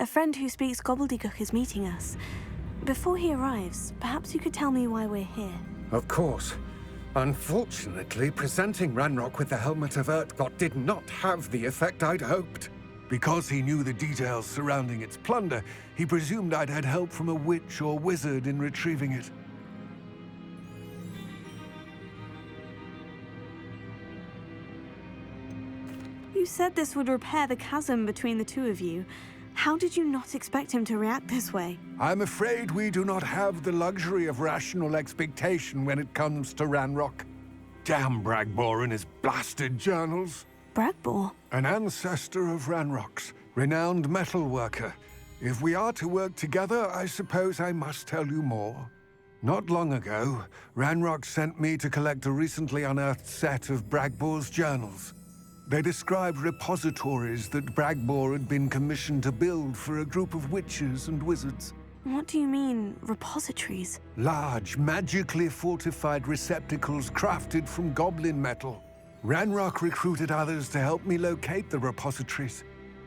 A friend who speaks Gobbledegook is meeting us. Before he arrives, perhaps you could tell me why we're here. Of course. Unfortunately, presenting Ranrock with the Helmet of Urtkot did not have the effect I'd hoped. Because he knew the details surrounding its plunder, he presumed I'd had help from a witch or wizard in retrieving it. You said this would repair the chasm between the two of you. How did you not expect him to react this way? I'm afraid we do not have the luxury of rational expectation when it comes to Ranrock. Damn Bragbor and his blasted journals. Bragbor? An ancestor of Ranrock's, renowned metalworker. If we are to work together, I suppose I must tell you more. Not long ago, Ranrock sent me to collect a recently unearthed set of Bragbor's journals. They described repositories that Bragbor had been commissioned to build for a group of witches and wizards. What do you mean, repositories? Large, magically fortified receptacles crafted from goblin metal. Ranrock recruited others to help me locate the repositories.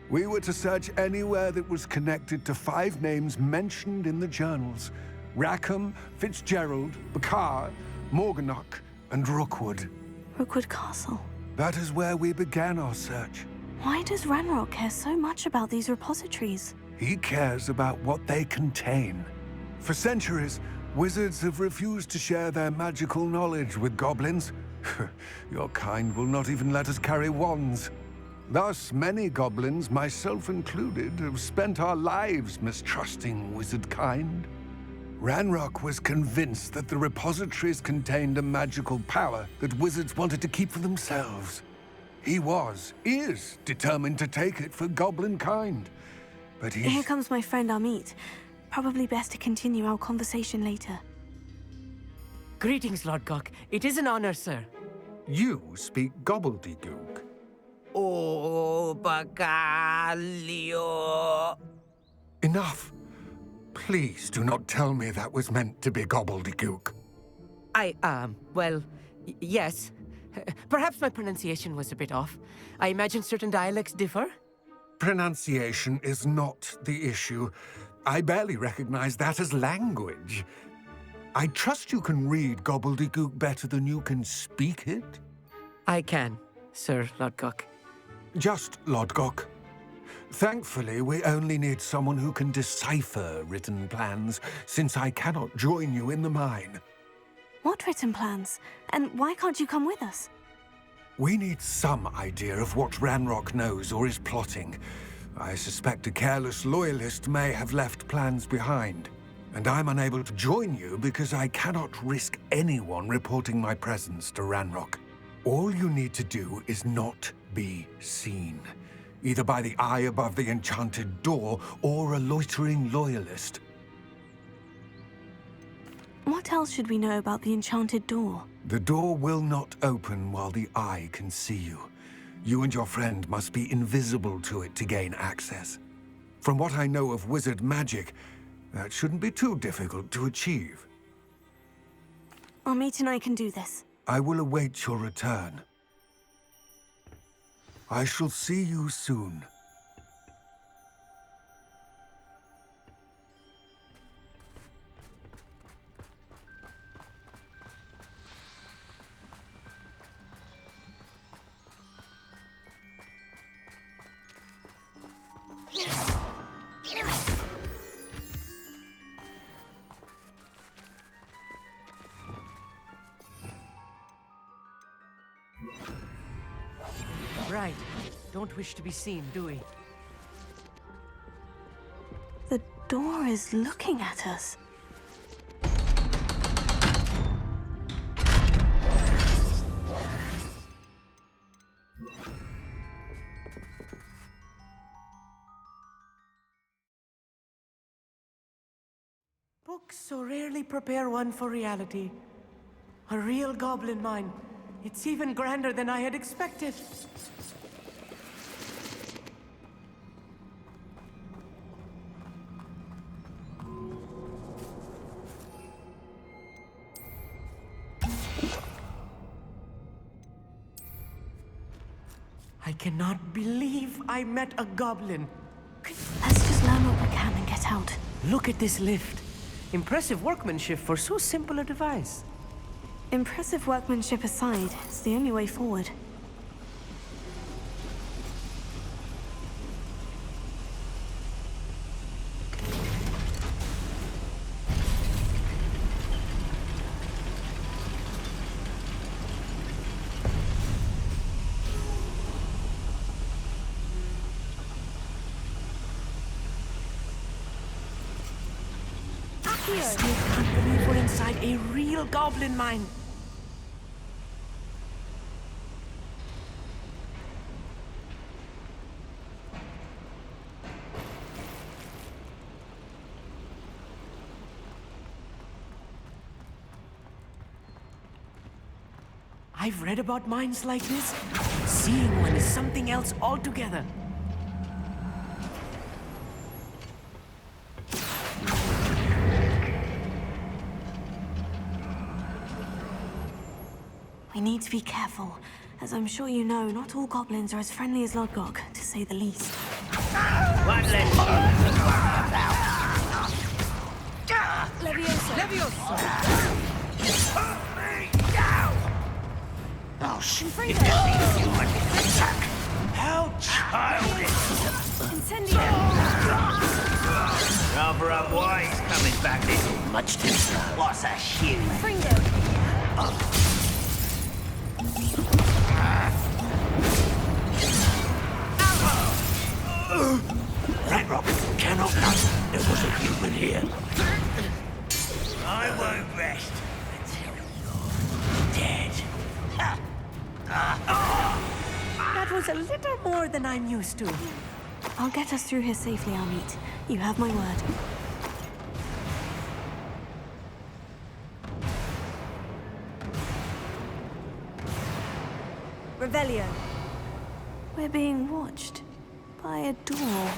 We were to search anywhere that was connected to 5 names mentioned in the journals: Rackham, Fitzgerald, Bakar, Morganach, and Rookwood. Rookwood Castle. That is where we began our search. Why does Ranrock care so much about these repositories? He cares about what they contain. For centuries, wizards have refused to share their magical knowledge with goblins. Your kind will not even let us carry wands. Thus, many goblins, myself included, have spent our lives mistrusting wizard kind. Ranrock was convinced that the repositories contained a magical power that wizards wanted to keep for themselves. He is determined to take it for goblin kind. But Here comes my friend Armit. Probably best to continue our conversation later. Greetings, Lodgok. It is an honor, sir. You speak Gobbledegook. Oh, Bagalio. Enough. Please do not tell me that was meant to be Gobbledegook. Well, yes. Perhaps my pronunciation was a bit off. I imagine certain dialects differ. Pronunciation is not the issue. I barely recognize that as language. I trust you can read Gobbledegook better than you can speak it? I can, Sir Lodgok. Just Lodgok. Thankfully, we only need someone who can decipher written plans, since I cannot join you in the mine. What written plans? And why can't you come with us? We need some idea of what Ranrock knows or is plotting. I suspect a careless loyalist may have left plans behind. And I'm unable to join you because I cannot risk anyone reporting my presence to Ranrock. All you need to do is not be seen. Either by the eye above the enchanted door, or a loitering loyalist. What else should we know about the enchanted door? The door will not open while the eye can see you. You and your friend must be invisible to it to gain access. From what I know of wizard magic, that shouldn't be too difficult to achieve. Armit and I can do this. I will await your return. I shall see you soon. Right. Don't wish to be seen, do we? The door is looking at us. Books so rarely prepare one for reality. A real goblin mine. It's even grander than I had expected. I cannot believe I met a goblin. Let's just learn what we can and get out. Look at this lift. Impressive workmanship for so simple a device. Impressive workmanship aside, it's the only way forward. I still can't believe we're inside a real goblin mine. I've read about mines like this. Seeing one is something else altogether. We need to be careful. As I'm sure you know, not all goblins are as friendly as Lodgok, to say the least. Leviosa! Leviosa! I'll shoot if you human attack. How childish! Incendio! Rather unwise coming back this much too slow. What's a human? Fringo! That Robin cannot know there was a human here. I won't rest until you're dead. That was a little more than I'm used to. I'll get us through here safely, Armit. You have my word. Revelio. We're being watched by a door.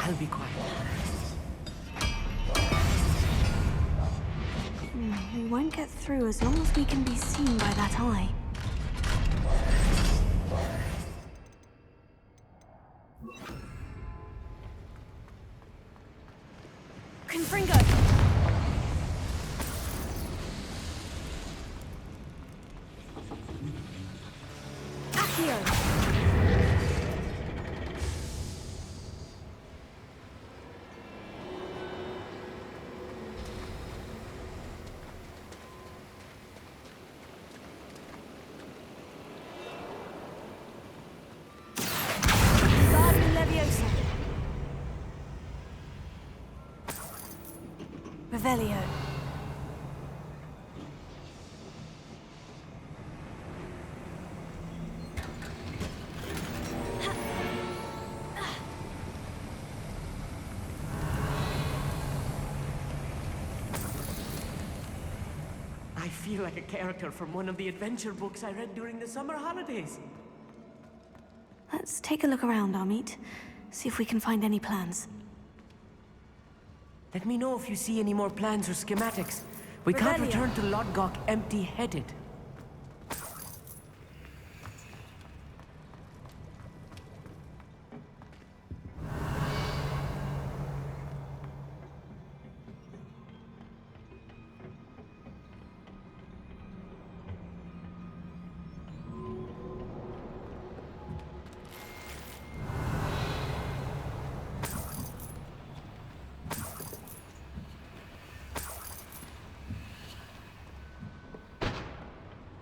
I'll be quiet. We won't get through as long as we can be seen by that eye. Confringo! Accio! Revelio. I feel like a character from one of the adventure books I read during the summer holidays. Let's take a look around, Armit. See if we can find any plans. Let me know if you see any more plans or schematics. We can't return to Lodgok empty-headed.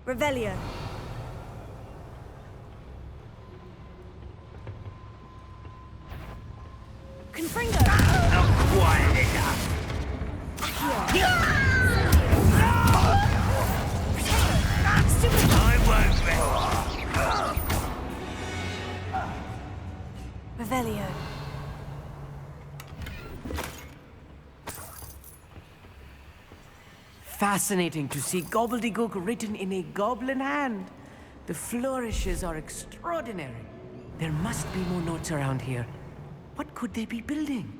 Revelio. Confringo! Not quite enough. I won't rest. Revelio. Fascinating to see gobbledygook written in a goblin hand. The flourishes are extraordinary. There must be more notes around here. What could they be building?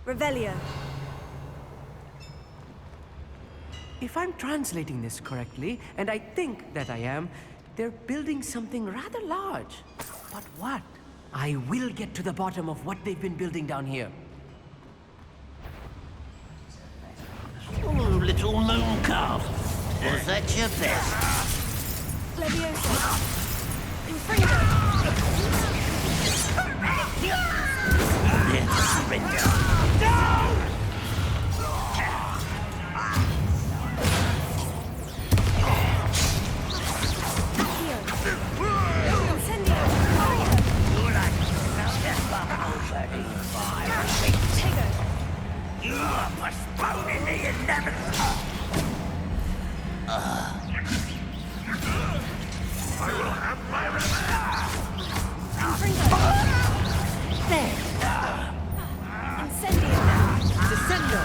Revelio. If I'm translating this correctly, and I think that I am, they're building something rather large. But what? I will get to the bottom of what they've been building down here. Oh, little moon calf. Was that your best? Leviosa. Confringo. There to surrender. You are postponing the inevitable. I will have my revenge. There. Incendio. Descendo!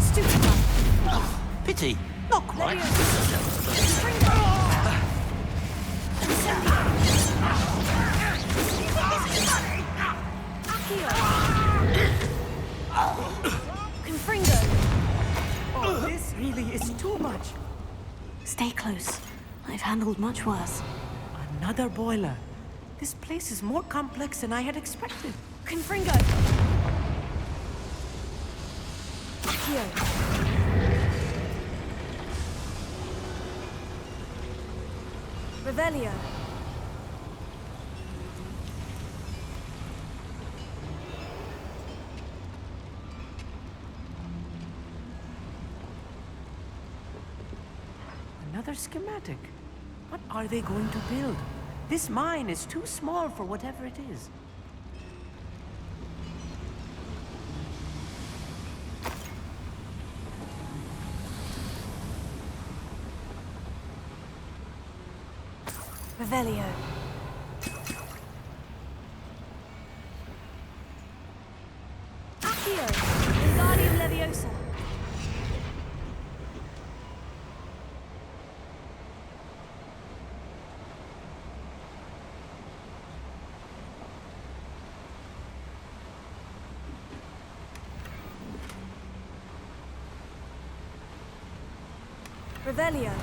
Stupefy. Pity, not quite. Confringo. Incendio. Accio. Confringo. Oh, this really is too much. Stay close. I've handled much worse. Another boiler. This place is more complex than I had expected. Confringo. Accio. Revelio. Another schematic. What are they going to build? This mine is too small for whatever it is. Revelio. Accio. Wingardium Leviosa. Revelio.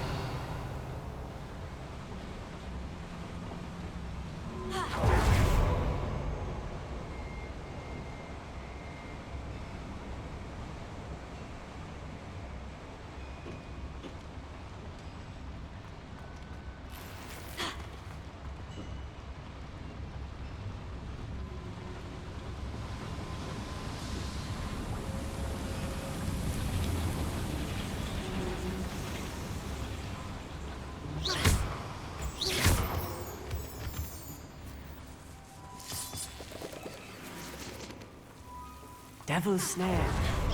Devil's snare.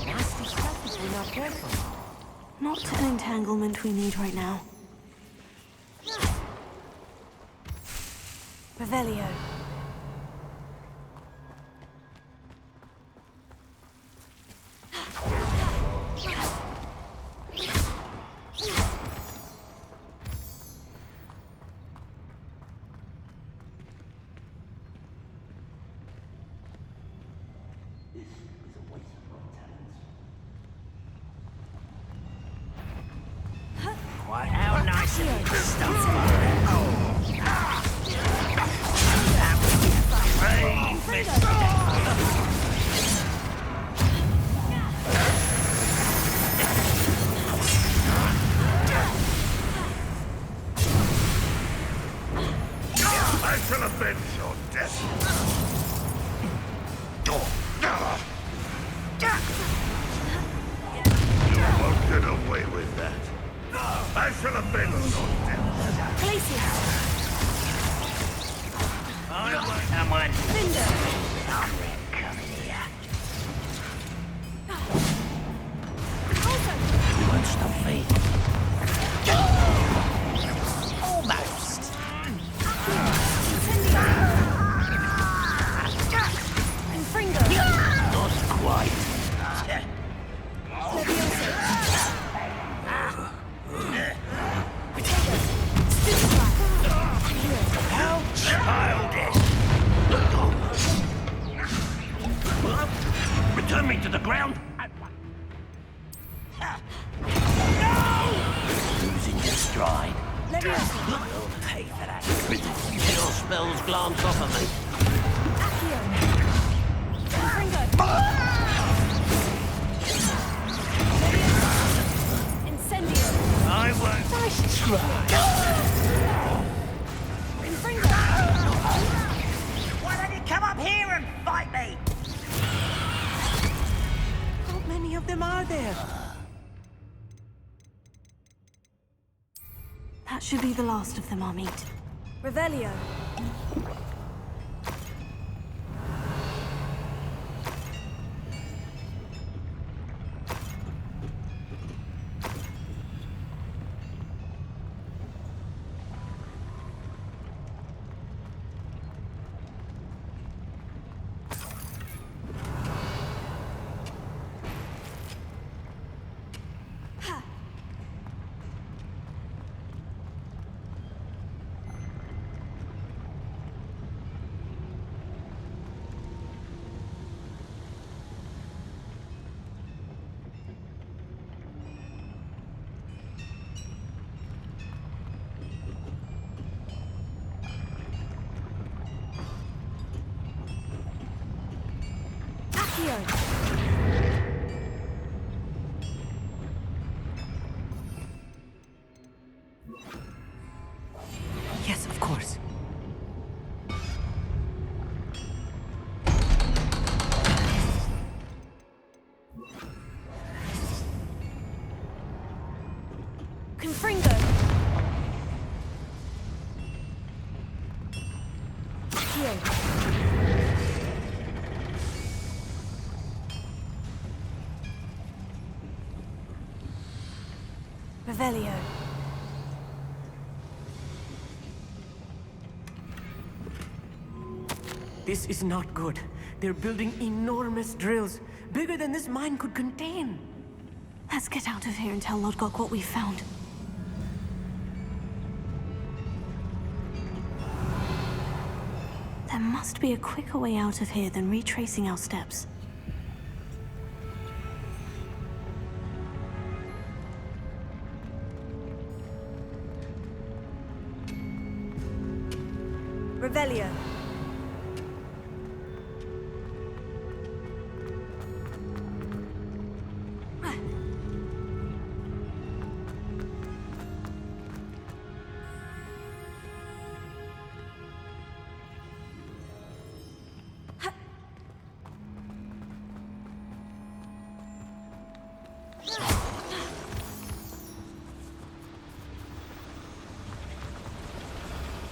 Nasty stuff if we're not careful. Not an entanglement we need right now. Revelio. Quite how nice of you to stop I shall avenge your death. You won't get away with that. I shall avenge your death. Glacius. I want someone. Cinder. Come here. Also. You won't stop me. Almost. Confringo. Not quite. Leviosa. How childish! Losing your stride. Leviosa. You'll pay for that. Your spells glance off of me. Accio. Confringo. Leviosa. Incendio. I won't. Nice try. Confringo. Why don't you come up here and fight me? How many of them are there? That should be the last of them, Armit. Revelio. Yes, of course. Confringo. Accio. Revelio. This is not good. They're building enormous drills, bigger than this mine could contain. Let's get out of here and tell Lodgok what we found. There must be a quicker way out of here than retracing our steps. Revelio.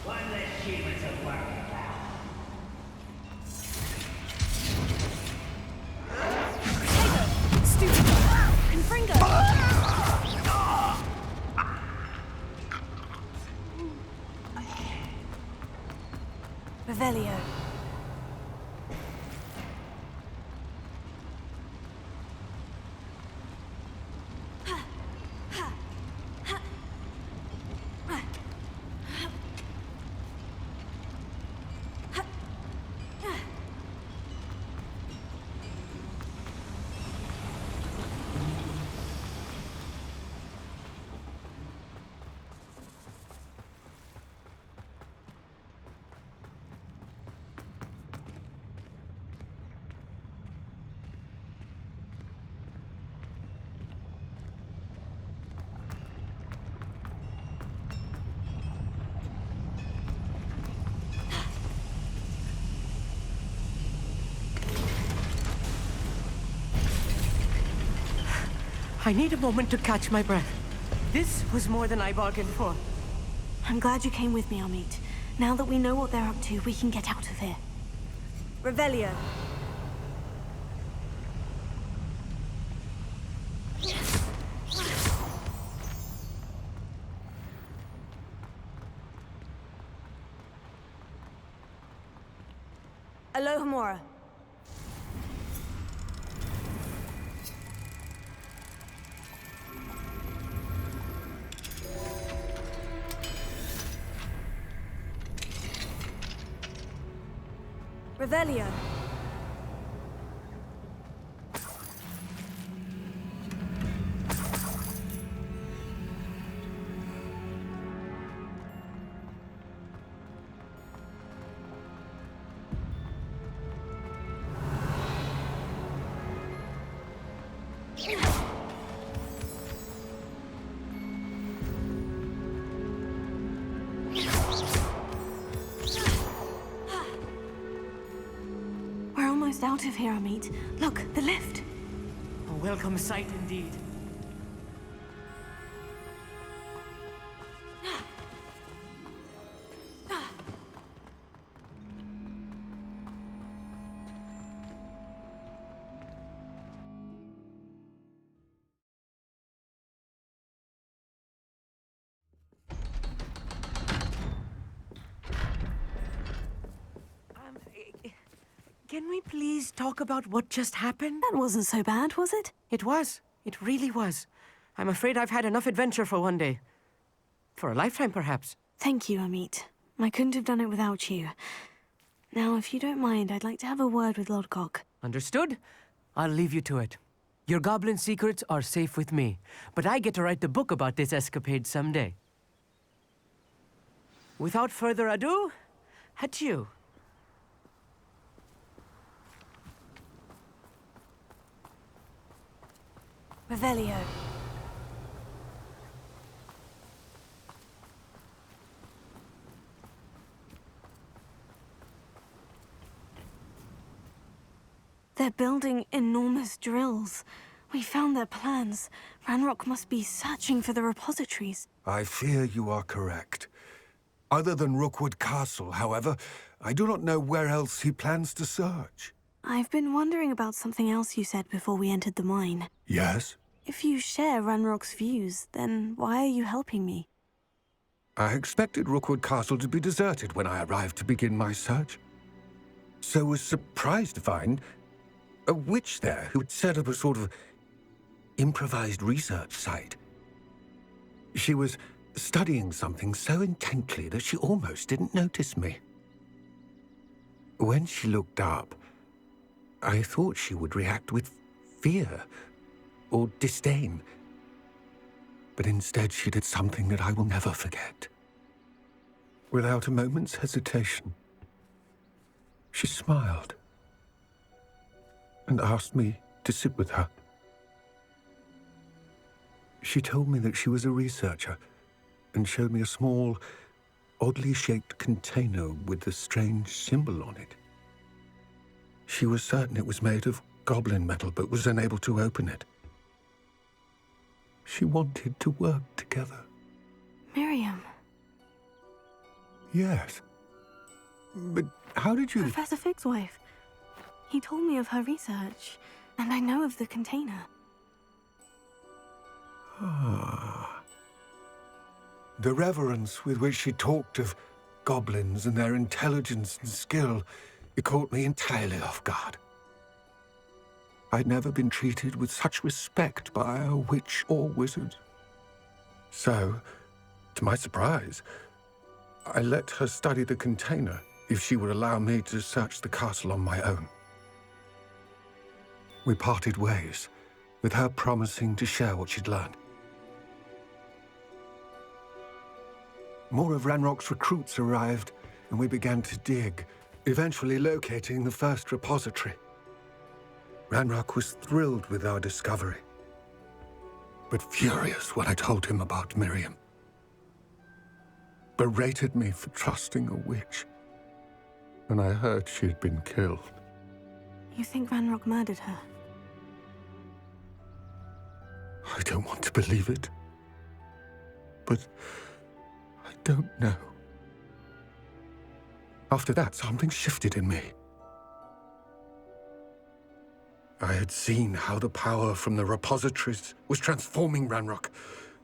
One less human to worry about. Stupid. Confringo. Revelio. I need a moment to catch my breath. This was more than I bargained for. I'm glad you came with me, Armit. Now that we know what they're up to, we can get out of here. Revelio. Alohomora. Revelio. out of here, Armit. Look, the lift. A welcome sight indeed. Can we please talk about what just happened? That wasn't so bad, was it? It was. It really was. I'm afraid I've had enough adventure for one day. For a lifetime, perhaps. Thank you, Armit. I couldn't have done it without you. Now, if you don't mind, I'd like to have a word with Lodgok. Understood? I'll leave you to it. Your goblin secrets are safe with me, but I get to write the book about this escapade someday. Without further ado, adieu. Revelio. They're building enormous drills. We found their plans. Ranrock must be searching for the repositories. I fear you are correct. Other than Rookwood Castle, however, I do not know where else he plans to search. I've been wondering about something else you said before we entered the mine. Yes? If you share Ranrock's views, then why are you helping me? I expected Rookwood Castle to be deserted when I arrived to begin my search. So was surprised to find a witch there who had set up a sort of improvised research site. She was studying something so intently that she almost didn't notice me. When she looked up, I thought she would react with fear or disdain. But instead she did something that I will never forget. Without a moment's hesitation, she smiled and asked me to sit with her. She told me that she was a researcher and showed me a small, oddly shaped container with a strange symbol on it. She was certain it was made of goblin metal, but was unable to open it. She wanted to work together. Miriam. Yes. But how did you... Professor Fig's wife. He told me of her research, and I know of the container. Ah. The reverence with which she talked of goblins and their intelligence and skill, it caught me entirely off guard. I'd never been treated with such respect by a witch or wizard. So, to my surprise, I let her study the container if she would allow me to search the castle on my own. We parted ways, with her promising to share what she'd learned. More of Ranrock's recruits arrived, and we began to dig, eventually locating the first repository. Ranrock was thrilled with our discovery, but furious when I told him about Miriam. Berated me for trusting a witch, and I heard she had been killed. You think Ranrock murdered her? I don't want to believe it, but I don't know. After that, something shifted in me. I had seen how the power from the repositories was transforming Ranrock,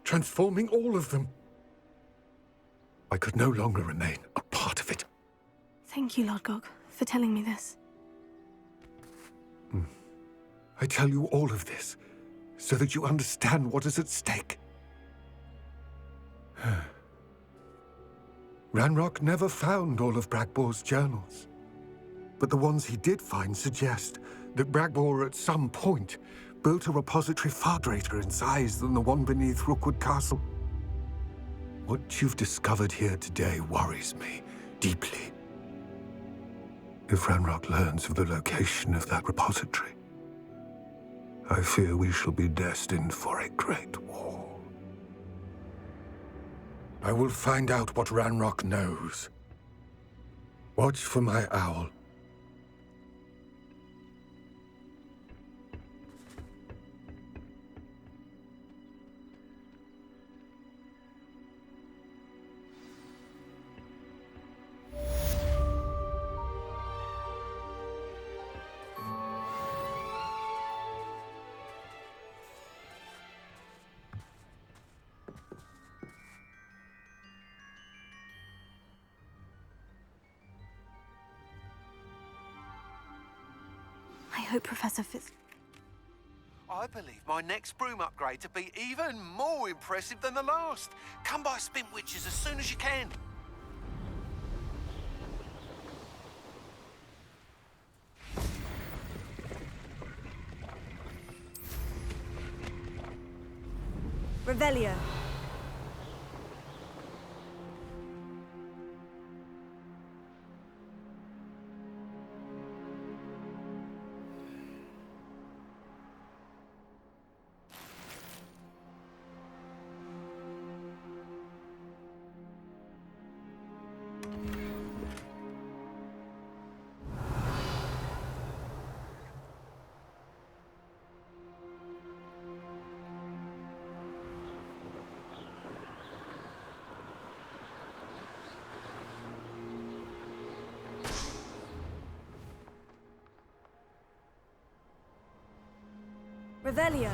transforming all of them. I could no longer remain a part of it. Thank you, Lodgok, for telling me this. I tell you all of this so that you understand what is at stake. Ranrock never found all of Bragbor's journals, but the ones he did find suggest that Bragbor at some point built a repository far greater in size than the one beneath Rookwood Castle. What you've discovered here today worries me deeply. If Ranrock learns of the location of that repository, I fear we shall be destined for a great war. I will find out what Ranrock knows. Watch for my owl. hope Professor Fitz... I believe my next broom upgrade to be even more impressive than the last. Come by Spintwitches as soon as you can. Revelio. Revelio.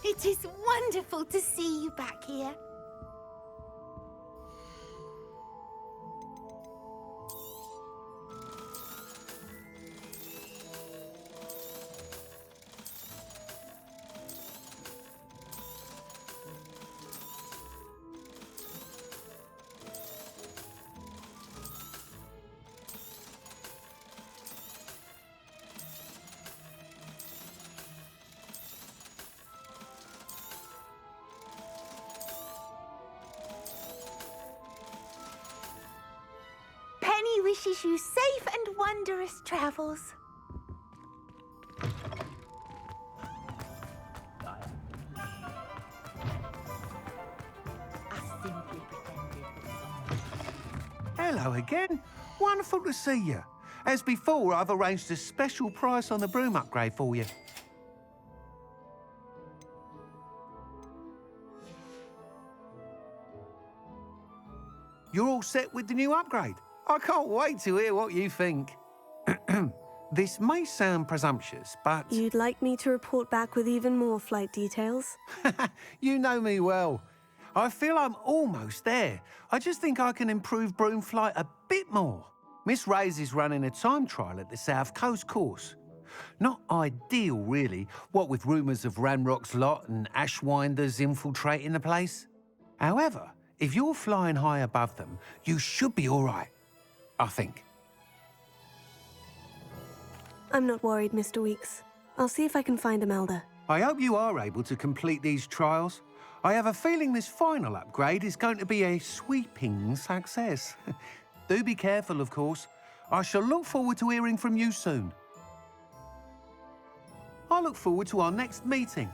It is wonderful to see you back here. Penny wishes you safe and wondrous travels. I simply pretended that Hello again. Wonderful to see you. As before, I've arranged a special price on the broom upgrade for you. You're all set with the new upgrade. I can't wait to hear what you think. This may sound presumptuous, but... You'd like me to report back with even more flight details? You know me well. I feel I'm almost there. I just think I can improve broom flight a bit more. Miss Ray's is running a time trial at the South Coast course. Not ideal, really, what with rumours of Ranrock's lot and Ashwinders infiltrating the place. However, if you're flying high above them, you should be all right, I think. I'm not worried, Mr. Weekes. I'll see if I can find Imelda. I hope you are able to complete these trials. I have a feeling this final upgrade is going to be a sweeping success. Do be careful, of course. I shall look forward to hearing from you soon. I look forward to our next meeting.